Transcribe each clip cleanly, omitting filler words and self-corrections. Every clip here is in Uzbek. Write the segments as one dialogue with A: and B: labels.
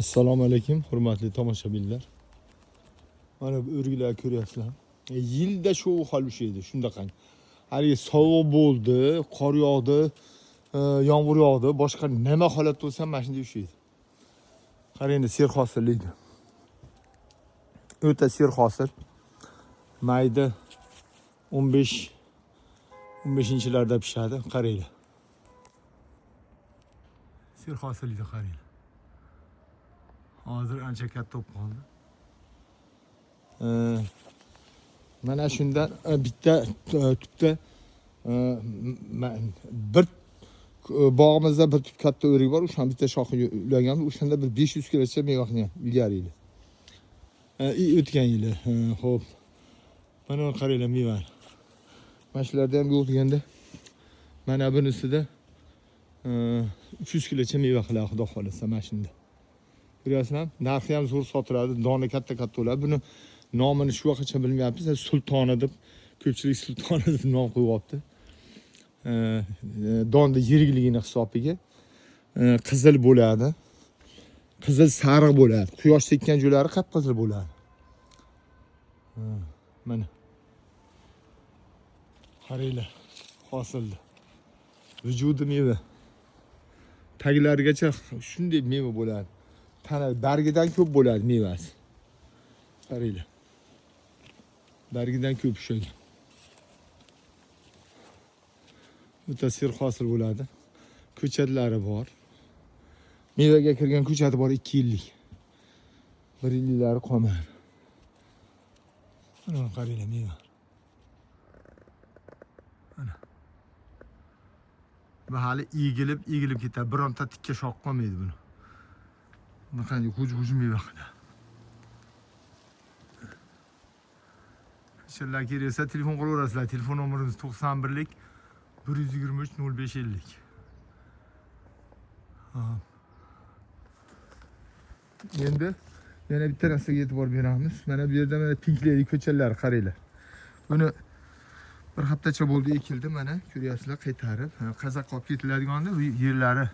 A: Assalomu alaykum, hurmatli tomoshabinlar. Mana bu o'rgilar ko'ryapsizlar. Yilda shu hol ushaydi, shundaqang. Hali sovuq bo'ldi, qor yog'di, yomg'ir yog'di, boshqa nima holat bo'lsa mana shunday ushaydi. Qarang endi serhosillikni. O'ta serhosil. Mayda 15-larda pishadi, qaranglar. Serhosillikni qaranglar. Hozir ancha katta bo'lib qoldi. Mana shundan bitta tupda bir bog'imizda bir tup katta o'rik bor, o'shan bitta shoxini ulaganmiz. O'shanda bir 500 kilocha meva qilgan ilgari yili. O'tgan yili. Xo'p. Mana qaranglar meva. Mana shularda ham yo'q deganda mana bunisida 300 kilocha meva qiladi, xudo xolasa mana shunda. Ko'ryapsizlar? Narxi ham zo'r sotiladi, dona katta-katta bo'ladi. Buni nomini shu vaqtgacha bilmayapmiz. Sultoni deb ko'pchilik sultoni deb nom qo'yibdi. Donni yirikligini hisobiga qizil bo'ladi. Qizil sariq bo'ladi. Quyosh tekkan joylari qip-qizil bo'ladi. Mana. Qaranglar, hosilda. Vujudi meva. Taglarigacha shunday meva bo'ladi. Tana bargidan ko'p bo'ladi mevasi. Qaranglar. Bargidan ko'p ushlagan. O'ta serhosil bo'ladi. Ko'chatlari bor. Mevaga kirgan ko'chati bor 2 yillik. 1 yilliklari qolmadi. Mana qaranglar meva. Mana. Va hali egilib ketadi. Bironta tikka shoq qolmaydi buni. Qanday hujum meva qiladi. Sizlar keraksa telefon qilaverasizlar. Telefon nomerimiz 91lik 123 0550. Endi yana bitta narsaga e'tibor beramiz. Mana bu yerda mana pinkleydi ko'chalari qaranglar. Buni bir haftacha bo'ldi ekildi, mana ko'ryapsizlar, qaytarib qazaq qolib ketiladigan yerlari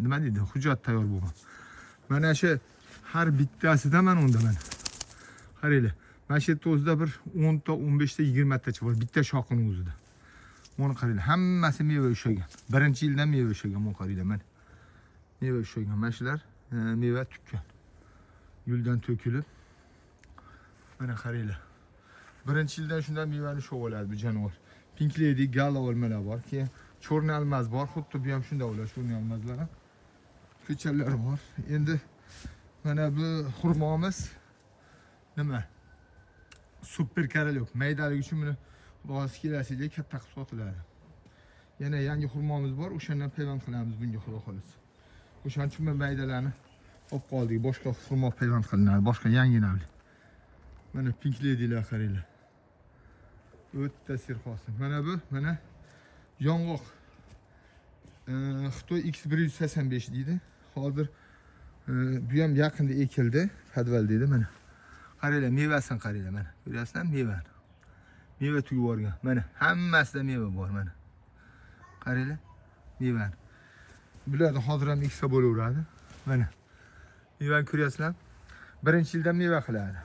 A: nima deydi, hujjat tayyor bo'lgan. Mana shu har bittasida mana unda mana. Qaranglar. Mana shu yerda o'zida bir 10 ta, 15 ta, 20 tacha bor bitta shoxning o'zida. Buni qaranglar, hammasi meva ushlagan. Birinchi yildan meva ushlagan, buni qaranglar mana. Meva ushlagan. Mana shular meva tukkan. Guldan to'kilib. Mana qaranglar. Birinchi yildan shundan mevani sho'g' oladi bu jonivor. Pink Lady gala olmalar bor. Keyin cho'rni almaz bor. Xuddi bu ham shunday bo'ladi, cho'rni almazlar ham. Ko'challar bor. Endi mana bu xurmomiz nima? Super karolok. Maydalik uchun buni xudosi kelasiga katta qilib sotiladi. Yana yangi xurmomiz bor, o'shandan payvand qilamiz bunga xudo xolasa. O'shaning uchun men maydalarni olib qoldik. Boshqa xurmo payvand qilinadi, boshqa yangi navli. Mana Pink Lady'lar qaranglar. O'ta serhosil. Mana bu, mana yong'oq. Xitoy X185 deydi. Hozir bu ham yaqinda ekildi, podval deydi mana. Qaranglar, mevasini qaranglar mana. Ko'ryapsizlarmi mevani? Meva tugib yuborgan. Mana hammasida meva bor mana. Qaranglar, mevani. Bularni hozir ham eksa bo'laveradi. Mana. Mevani ko'ryapsizlarmi? Birinchi yildan meva qiladi.